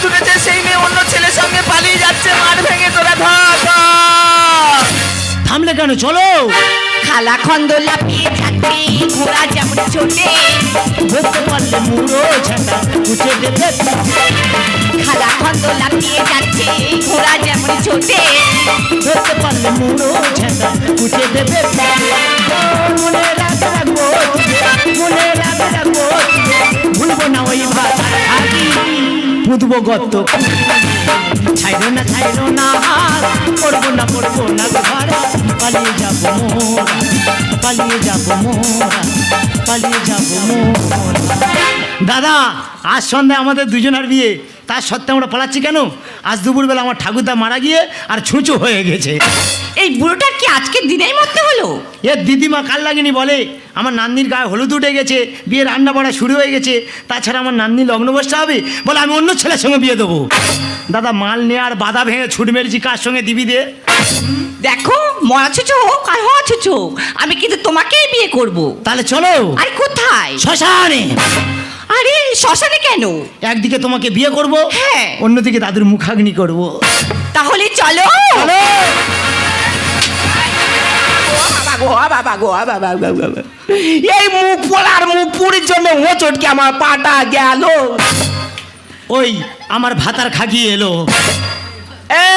মানুষ উঠেছে, সেই মেয়ে অন্য ছেলের সঙ্গে পালিয়ে যাচ্ছে। মাঠ ভেঙে তোরা ধর। থামলে কেন, চলো। খালা খন্দ লাফিয়ে যাচ্ছে, ঘোড়া যেমন ছোটে। ধরতে পারলে মুড়ো ঝাঁটা উঠে দেবে। খালা খন্দ লাফিয়ে যাচ্ছে, ঘোড়া যেমন ছোটে। ধরতে পারলে মুড়ো ঝাঁটা উঠে দেবে। মনে রাখবো, মনে রাখবো, ভুলবো না ওই ভাষার ঘাটি। পুঁতবো গর্ত, ছাইরো না হাত, পড়বো না ঘর। পালিয়ে যাবো মোরা, পালিয়ে যাবো মোরা, পালিয়ে যাবো মোরা। দাদা, আজ সন্ধ্যায় আমাদের দুজনের বিয়ে, তার সত্ত্বে আমরা পালাচ্ছি কেন? আজ দুপুরবেলা আমার ঠাকুরদা মারা গিয়ে আর ছুঁচো হয়ে গেছে। এই বুড়োটার কি আজকের দিনেই মরতে হলো? এর দিদিমা কাল লাগেনি বলে। আমার নাতনির গায়ে হলুদ উঠে গেছে, বিয়ে রান্না বাড়া শুরু হয়ে গেছে। তাছাড়া আমার নাতনি লগ্ন বসতে হবে বলে আমি অন্য ছেলের সঙ্গে বিয়ে দেবো। দাদা, মাল নিয়ে আর বাধা ভেঙে ছুট মেরেছি, কার সঙ্গে দিবি দে। দেখো, মরা ছুচো হোক আর হওয়া ছুচো, আমি কিন্তু তোমাকেই বিয়ে করব। তাহলে চলো। আরে কোথায়? শ্মশানে। আরে শ্মশানে কেন? একদিকে তোমাকে বিয়ে করব, হ্যাঁ, অন্যদিকে দাদুর মুখাগ্নি করব। তাহলে চলো। চলো। এই মুখ পোড়ার মুখ পুরীর জন্য ও চটকে আমার পাটা গেল। ওই আমার ভাতার খাগিয়ে এলো।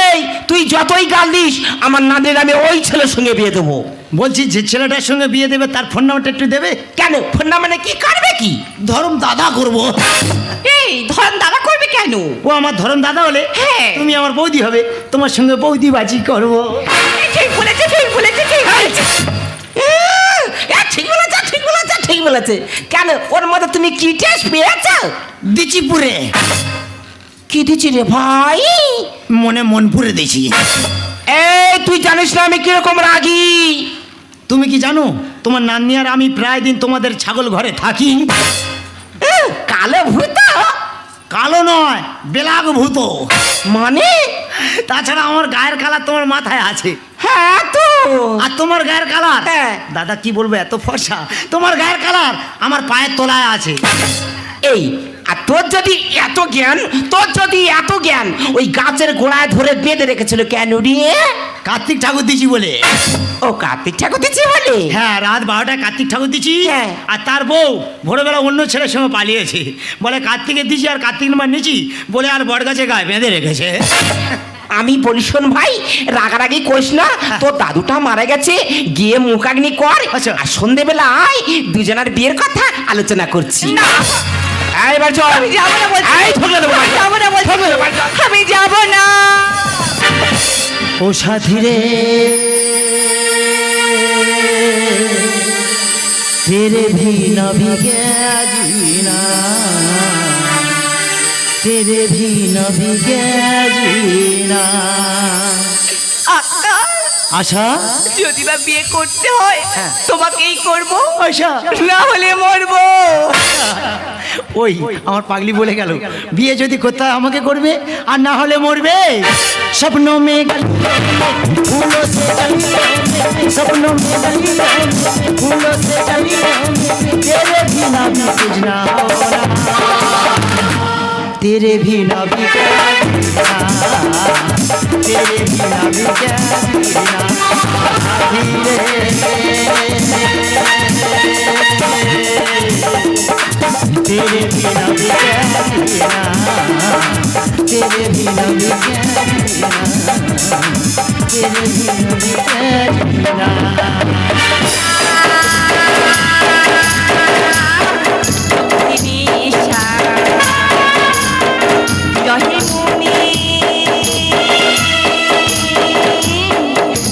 এই তুই যতই গাল দিস, আমার নাদের আমি ওই ছেলের সঙ্গে বিয়ে দেবো। বলছি যে ছেলেটার সঙ্গে বিয়ে দেবে তার ফোন নাম্বারটা একটু দেবে। কেন? ফোন না মানে কি করবে? কি ধরম দাদা করব। এই ধরন দাদা করবে কেন? ও আমার ধরম দাদা হলে হ্যাঁ, তুমি আমার বৌদি হবে, তোমার সঙ্গে বৌদি বাজি করবো। ঠিক বলেছে, ঠিক বলেছে, ঠিক বলেছে। ঠিক বলেছে, ঠিক বলেছে, ঠিক বলেছে। কেন, ওর মধ্যে তুমি কি টেস্ট পেয়েছো? দিচ্ছি পুরে। কি দিচ্ছি রে ভাই? মনে মন পুরে দিয়েছি। এই তুই জানিস না আমি কিরকম রাগি? তুমি কি জানো তোমার নাতনি আর আমি প্রায় দিন তোমাদের ছাগল ঘরে থাকি। কালো ভূত? কালো নয়, বেলাগ ভূত। মানে? তাছাড়া আমার গায়ের কালার তোমার মাথায় আছে। হ্যাঁ তো। আর তোমার গায়ের কালার, হ্যাঁ। দাদা কি বলবো, এত ফর্সা। তোমার গায়ের কালার আমার পায়ের তলায় আছে। এই আর তোর যদি এত জ্ঞান, ওই গাছের গোড়ায় ধরে বেঁধে রেখেছিল কেন রে? কার্তিক ঠাকুর দিছি বলে। ও কার্তিক ঠাকুর দিচ্ছে বলে? হ্যাঁ, রাত 12টায় কার্তিক ঠাকুর দিছি। হ্যাঁ। আর তার বউ ভোরবেলা অন্য ছেলের সঙ্গে পালিয়েছে বলে কার্তিকের দিছি আর কার্তিক নাম্বার নিচি বলে আর বট গাছে গায়ে বেঁধে রেখেছে। আমি বলি শোন ভাই, রাগারাগি করিস না। তোর দাদুটা মারা গেছে, গিয়ে মুখাগ্নি কর। আচ্ছা। আর সন্ধেবেলা আয়, দুজনের বিয়ের কথা আলোচনা করছি। না, এইবার চল। আমি যাবো না বলছি। এই ঠকলে দেবো বাড়ি। যাবো না বলছি। ঠকলে দেবো বাড়ি। আমি যাবো না। ও সাথী রে, तेरे भी न भीगे जीना, तेरे भी न भीगे जीना। আশা, যদি বা বিয়ে করতে হয় তোমাকেই করব, আশা না হলে মরবো। ওই আমার পাগলি বলে গেল, বিয়ে যদি করতে হয় আমাকে করবে আর না হলে মরবে। স্বপ্ন মে ফুলো সে স্বপ্ন মে ফুলো সে तेरे भी ना भी कुछ ना होना, तेरे भी ना भी तेरे भी ना भी जीना। तेरे बिना भी क्या जीना, तेरे बिना भी क्या जीना, तेरे बिना भी क्या जीना।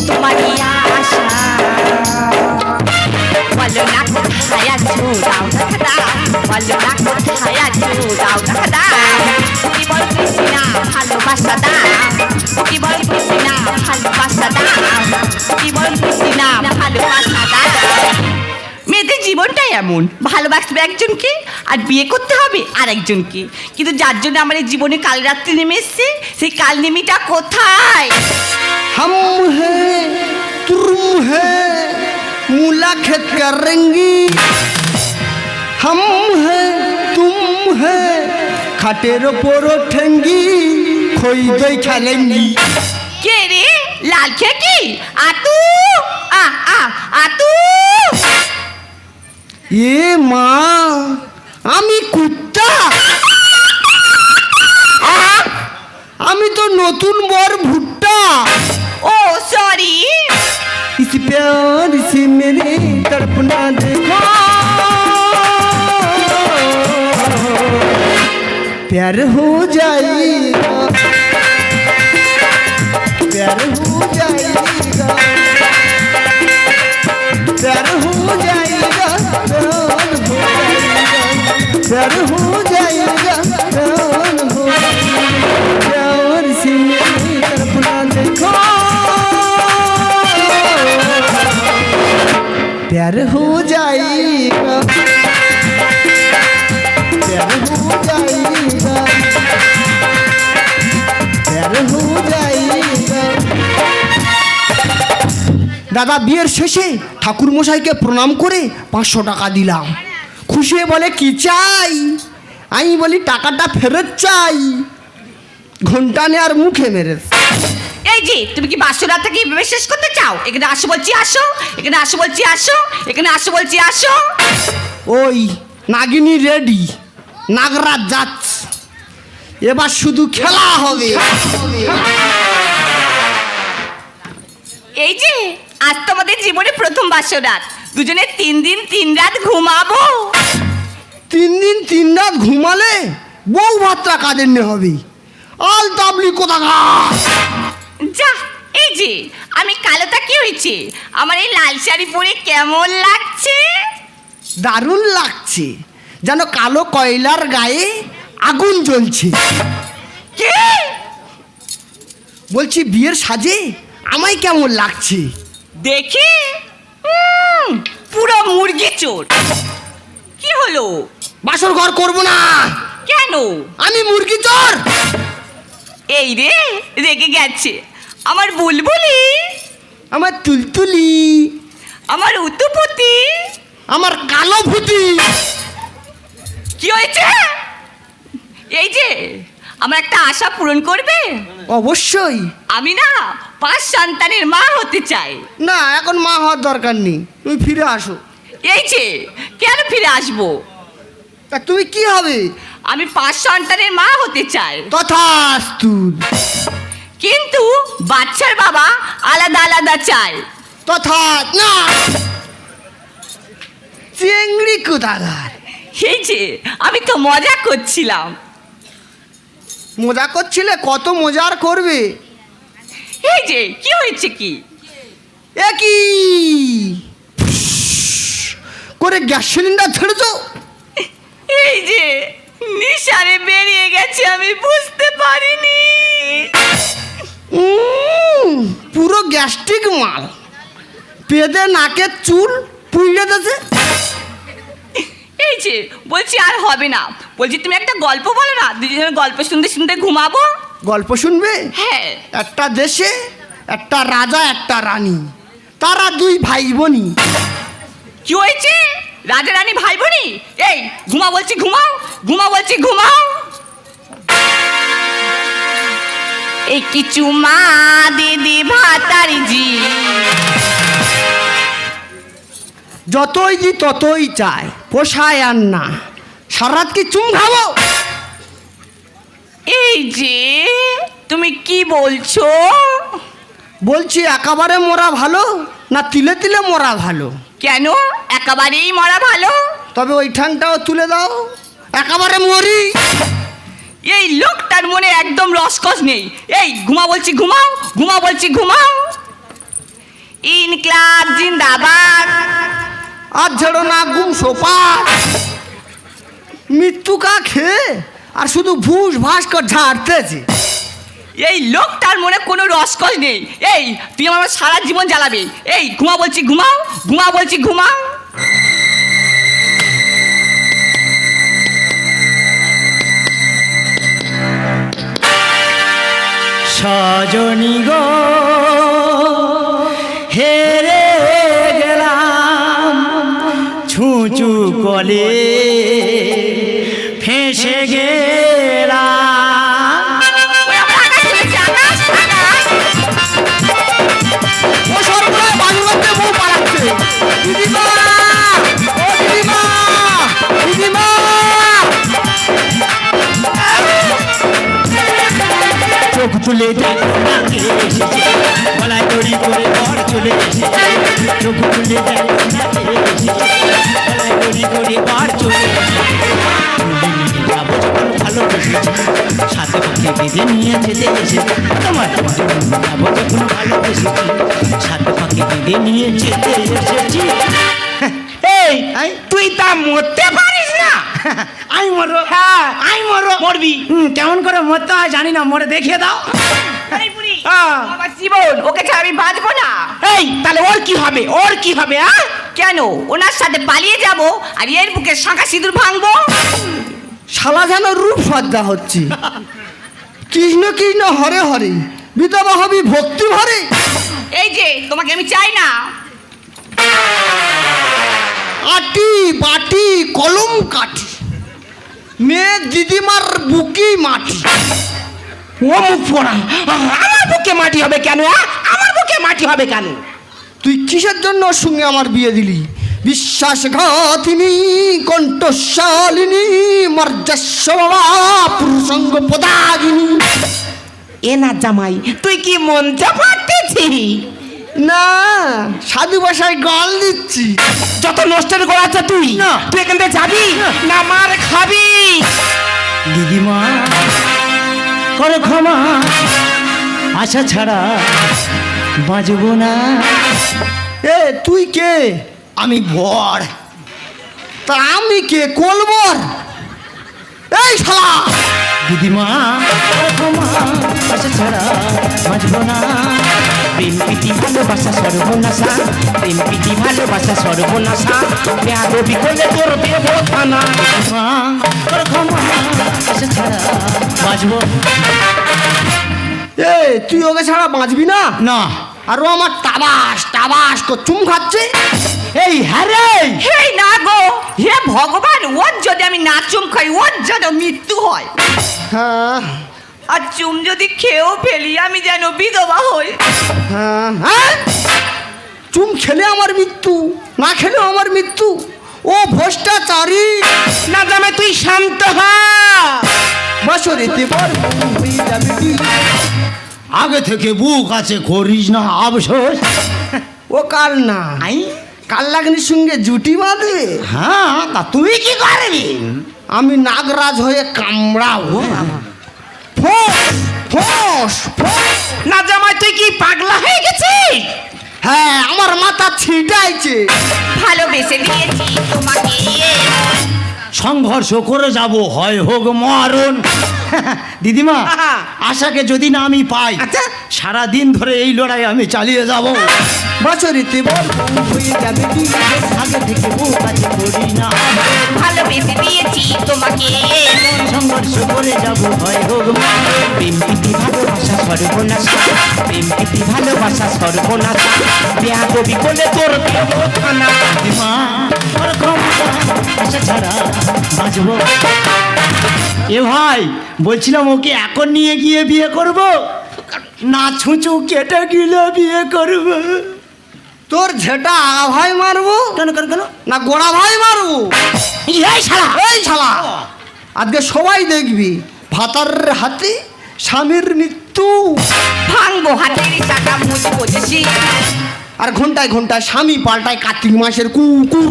তোমারই আশা বলো না কোথায় আছো, দাও না দাও, বলো না কোথায় আছো, দাও না দাও। কি বলছিস না ভালোবাসা দাও, কি বলছিস না ভালোবাসা দাও, কি বলছিস না ভালোবাসা দাও। মেয়েদের জীবনটাই এমন, ভালোবাসবে একজনকে আর বিয়ে করতে হবে আর একজনকে। কিন্তু যার জন্য আমার এই জীবনে কাল রাত্রি নেমে এসছে, সেই কাল নেমিটা কোথায়? हम हैं तुम हैं मुलाकात करेंगे, हम हैं तुम हैं খাটের ওপর ঠেঙ্গি খই দই খেলেঙ্গি। কে রে লাল খেয়ে কি আতু আতু এ মা, আমি কুত্তা? আমি তো নতুন বর ভুট্টা। ও সরি इस प्यार से मेरे तड़पना देखो, प्यार हो जाएगा, प्यार हो जाएगा, प्यार हो जाएगा, प्यार हो जाएगा, प्यार से मेरे तड़पना देखो, प्यार हो जाएगा, प्यार हो जाएगा, प्यार हो जाएगा। দাদা বিয়ের শেষে ঠাকুর মশাইকে প্রণাম করে 500 টাকা দিলাম। খুশি হয়ে বলে কি চাই? আমি বলি টাকাটা ফেরত চাই। ঘন্টা নেওয়ার মুখে মেরে। এই যে তুমি কি বাসরা থেকে শেষ করতে চাও? এখানে আসো বলছি আসো, এখানে আসো বলছি আসো, এখানে আসো বলছি আসো। ওই নাগিনী রেডি, নাগরাজ যাচ্ছে, এবার শুধু খেলা হবে। এই যে আজ তোমাদের জীবনে প্রথম বাসরাত, দুজনে 3 দিন 3 রাত ঘুমাবো। 3 দিন 3 রাত ঘুমালে বউ ভাতটা কাদের নে হবে? আল তাবলি কোথাকার। যা, এই যে আমি কালোটা কি হয়েছে? আমার এই লাল শাড়ি পরে কেমন লাগছে? দারুণ লাগছে, যেন কালো কয়লার গায়ে আগুন জ্বলছে। কে? বলছি বিয়ের সাজে আমায় কেমন লাগছে? দেখে পুরো মুরগি চোর। কি হলো? বাসর ঘর করবো না। কেন? আমি মুরগি চোর। এই রে রেগে গেছে আমার বুলবুলি, আমার তুলতুলি, আমার উতুপুতি, আমার কালো ভূতি। কি হয়েছে? এই যে আমার একটা আশা পূরণ করবে? অবশ্যই। আমি না 5 সন্তানের মা হতে চাই। না, এখন মা হওয়ার দরকার নেই, তুমি ফিরে আসো। এই যে কেন ফিরে আসবো? তা তুমি কি হবে? আমি 5 সন্তানের মা হতে চাই, তথাস্তু। কিন্তু বাচ্চার বাবা আলাদা আলাদা চায়। তথা না। চেংড়ি কোথাকার। এই যে আমি তো মজা করছিলাম। মজা করছিলে? কত মজার করবে। এই যে কি হয়েছে কি? একই করে গ্যাস সিলিন্ডার ছেড়েছো। এই যে নিশারে বেরিয়ে গেছে, আমি বুঝতে পারিনি। পুরো গ্যাস্ট্রিক মাল, পেদে নাকের চুল পুড়ে দিয়েছে। এই যে বলছি আর হবে না, বলছি তুমি একটা গল্প বলো না, দুজনে গল্প শুনতে শুনতে ঘুমাবো। গল্প শুনবে? হ্যাঁ। একটা দেশে একটা রাজা একটা রানী, তারা 2 ভাই বোনই। কি হয়েছে? রাজা রানী ভাই বোনই? এই ঘুমা বলছি ঘুমাও, ঘুমা বলছি ঘুমাও। এই কিছু মা দিদি ভাতারি জি, যতই জি ততই চায়, পোষায় আর না। সারাত কি চুম খাবো? এই যে তুমি কি বলছো? বলছি একেবারে মরা ভালো না তিলে তিলে মরা ভালো? কেন একেবারেই মরা ভালো? তবে ওই ঠ্যাংটাও তুলে দাও, একেবারে মরি। এই লোকটার মনে একদম রসকস নেই। এই ঘুমা বলছি ঘুমাও, ঘুমা বলছি ঘুমাও। ইনকলাব জিন্দাবাদ। আর ঝেড়ো না গুম সোপা, মৃত্যুকা খেয়ে আর শুধু ভুস ভাস করে ঝাড়তেছে। এই লোকটার মনে কোনো রসকস নেই। এই তুই আমার সারা জীবন জ্বালাবে। এই ঘুমা বলছি ঘুমাও, ঘুমা বলছি ঘুমাও। সজনী গো হেরে গেলাম ছুঁচু কলে, ফেঁসে গেলাম চলে এসেছে চোখ খুলে দেখে গড়ি গড়ি বার চলে এসেছে তুলে নিয়ে যাবো যখন ভালোবেসেছি সাথে পাখি বেঁধে নিয়ে যেতে এসেছে তোমার যাবো যখন ভালোবেসেছি সাথে পাখি বেঁধে নিয়ে যেতে এসেছি। এই তুই তা মরতে পারিস না? আই মরো হ্যাঁ আই মরো মরবি। কেমন করে মরতে হয় জানি না, মরে দেখিয়ে দাও। এই বুড়ি, হ্যাঁ। আমার জীবন, ওকে ছাড়া আমি বাঁচবো না। এই তাহলে ওর কি হবে, ওর কি হবে? কেন ওনার সাথে পালিয়ে যাব আর এর বুকে শাঁখা সিঁদুর ভাঙবো? শালা যেন রূপ সজ্জা হচ্ছে। কৃষ্ণ কৃষ্ণ হরে হরে, বিধবা হবি ভক্তি ভরে। এই যে তোমাকে আমি চাই না। আটি বাটি কলম কাঠি, মেয়ে দিদিমার বুকি মাটি। ও মুখ পোড়া, আমার বুকে মাটি হবে কেন? আমার বুকে মাটি হবে কেন? তুই কিসের জন্য ওর সঙ্গে আমার বিয়ে দিলি? বিশ্বাসঘাতিনী কণ্ঠশালিনী মর্যাস্বরা পুরুষঙ্গ পদাগিনী। এ না জামাই, তুই কি মঞ্চ পাঠতেছি? না, সাধু ভাষায় গাল দিচ্ছি। যত নষ্টের গোড়াচ্ছ তুই, না। তুই এখান থেকে যাবি না মার খাবি? দিদিমা করে ক্ষমা, আশা ছাড়া বাঁচবো না। এ তুই কে? আমি বর। তা আমি কে? কোলবর। এই শালা, দিদিমা করে ক্ষমা, আশা ছাড়া বাঁচবো না। প্রেম প্রীতি ভালোবাসা সর্বনাশা, প্রেম প্রীতি ভালোবাসা সর্বনাশা, বেয়াদবি করলে তোর দেব থানা। দিদিমা করে ক্ষমা, আশা ছাড়া বাঁচবো এ তুই ওকে ছাড়া বাঁচবি না? না। আর ও আমার টাবাস টাবাস করে চুম খাচ্ছে। এই হ্যাঁ রে, হেই না গো, হে ভগবান, ওর যদি আমি না চুম খাই ওর যেন মৃত্যু হয়, হ্যাঁ আর চুম যদি খেয়েও ফেলি আমি যেন বিধবা হই। হ্যাঁ হ্যাঁ, চুম খেলে আমার মৃত্যু, না খেলেও আমার মৃত্যু। ও ভ্রষ্টাচারী। না জামাই তুই শান্ত হ। বছরেতে বড় হয়ে যাবে কি? আগে থেকে বুক আছে, করিস না আফসোস। ও কাল না, আই কাল লাগনির সঙ্গে জুটি বাঁধবে। হ্যাঁ, তা তুই কি করবি? আমি নাগরাজ হয়ে কামড়াবো। ফোঁস ফোঁস ফোঁস। না জামাই তুই কি পাগলা হয়ে গেছিস? হ্যাঁ, আমার মাথা ছিটাইছে। ভালোবেসে দিয়েছি তোমাকে, সংঘর্ষ করে যাব, হয় হোক মরণ। দিদিমা, হ্যাঁ। আশাকে যদি না আমি পাই, আচ্ছা। সারা দিন ধরে এই লড়াই আমি চালিয়ে যাব। বছরেতে বড় হয়ে যাবে কি? আগে থেকে বুক আছে, করি না ভালোবেসে দিয়েছি তোমাকে, সংঘর্ষ করে যাব, হয় হোক মরণ। প্রেম প্রীতি ভালোবাসা সর্বনাশা, প্রেম প্রীতি ভালোবাসা সর্বনাশা, বেয়াদবি করলে তোর দেব থানা। দিদিমা ওর ক্ষমতা, আশা ছাড়া বাঁচব। এ ভাই, বলছিলাম ওকে এখন নিয়ে গিয়ে বিয়ে করব না ছুঁচু কেটে গিলে বিয়ে করব? তোর ঝেটা আগা ভাই মারবো কেন কেন কেন? না গোড়া ভাই মারবো? এই শালা, এই শালা, আজকে সবাই দেখবি ভাতার হাতে স্বামীর মৃত্যু। ভাঙবো হাতের চাকা মুছে বসেছি। আর ঘন্টায় ঘন্টায় স্বামী পাল্টায় কার্তিক মাসের কুকুর।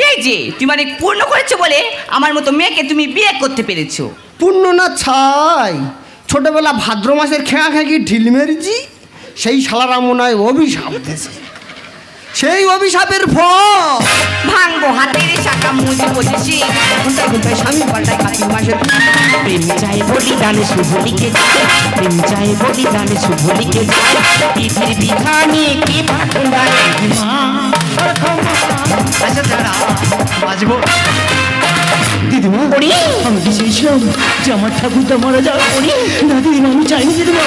এই যে তুমি অনেক পূর্ণ করেছো বলে আমার মতো মেয়েকে তুমি বিয়ে করতে পেরেছো। পুণ্য না ছাই, ছোটবেলা ভাদ্র মাসের খেয়া খেকি ঢিল মেরেছি, সেই শালারা মনে হয় অভিশাপ দিয়েছে। সেই অভিশাপের ফল ভাঙবো হাতের চাকা মুছে বসেছি। ঘন্টায় ঘন্টায় স্বামী পাল্টায় কার্তিক মাসের কুকুর। প্রেম চাই বলিদানে শুভ লিখে যায়, প্রেম চাই বলিদানে শুভ লিখে যায়, পৃথিবীর বিধানে কে পাঠায়? দিদিমা ওর ক্ষমতা, আশা ছাড়া বাঁচব। দিদিমা, আমি কি চেয়েছিলাম যে আমার ঠাকুরটা মারা যাক? না দিদিমা, আমি চাইনি দিদিমা,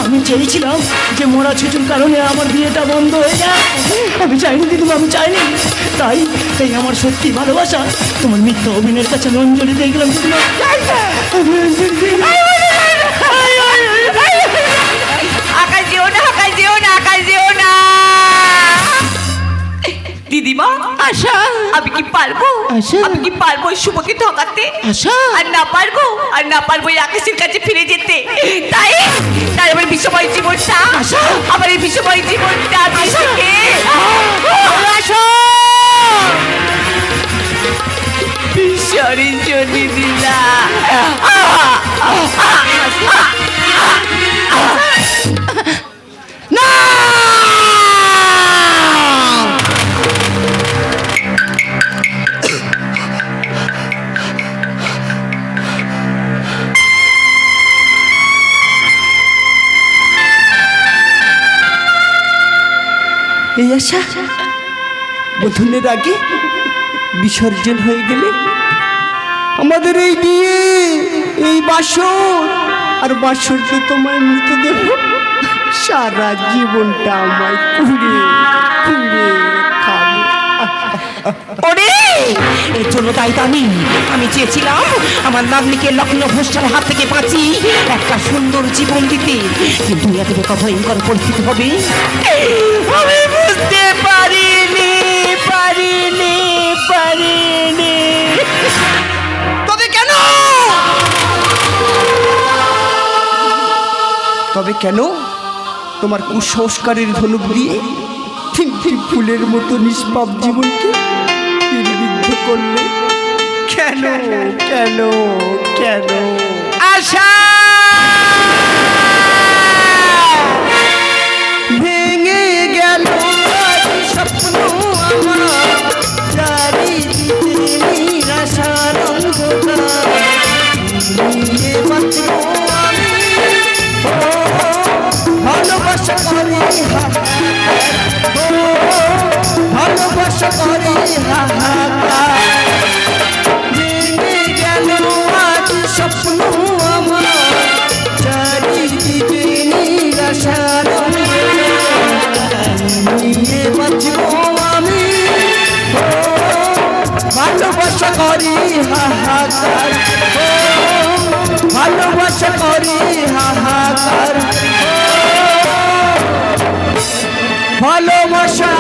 আমি চেয়েছিলাম যে মরা ছুচুর কারণে আমার বিয়েটা বন্ধ হয়ে যায়। আমি চাইনি দিদিমা, আমি চাইনি। তাই এই আমার সত্যি ভালোবাসা তোমার মিথ্যা অভিনয়ের কাছে আমি অঞ্জলি দিয়ে গেলাম দিদিমা। আমি অঞ্জলি দিয়ে গেলাম। আকাশ যেও না, আকাশ যেও না, আকাশ যেও না। দিদিমা, আশা, আমি কি পারবো আশা আমি কি পারবো ওই শুভকে ঠকাতে? আশা আর না পারবো এই আকাশের কাছে ফিরে যেতে। তাই তাই আমার বিষময় জীবনটা, আমার এই বিষময় জীবনটা দেশকে ঈশ্বরের জন্য দিলা। না এই আশা বোধনের আগে বিসর্জন হয়ে গেলে আমাদের এই বিয়ে, এই বাসর আর বাসরকে তোমার মৃতদেহ সারা জীবনটা আমায় কুড়ে কুড়ে খাবে। ওরে এর জন্য তাই তো আমি চেয়েছিলাম আমার নাতনিকে লগ্ন ভ্রষ্টার হাত থেকে বাঁচি একটা সুন্দর জীবন দিতে, কিন্তু এত কত ভয়ঙ্কর পরিস্থিতি হবে আমি বুঝতে পারিনি। তবে কেন তোমার কুসংস্কারের ধনুক দিয়ে তিনটি ফুলের মতো নিষ্পাপ জীবনকে নির্বিদ্ধ করলে? কেন কেন কেন? আশা ভেঙে গেল স্বপ্ন আমার, চারিদিকে নিরাশার অন্ধকার, নিয়ে বাঁচব আমি। ভালোবাসা করে ভালোবাসা করে হাহাকার, ভেঙে গেল আজ স্বপ্ন আমার, চারিদিকে নিরাশার নিয়ে বাঁচব আমি। ভালোবাসা করি হাহাকার, ভালোবাসা করি হাহাকার, ভালোবাসা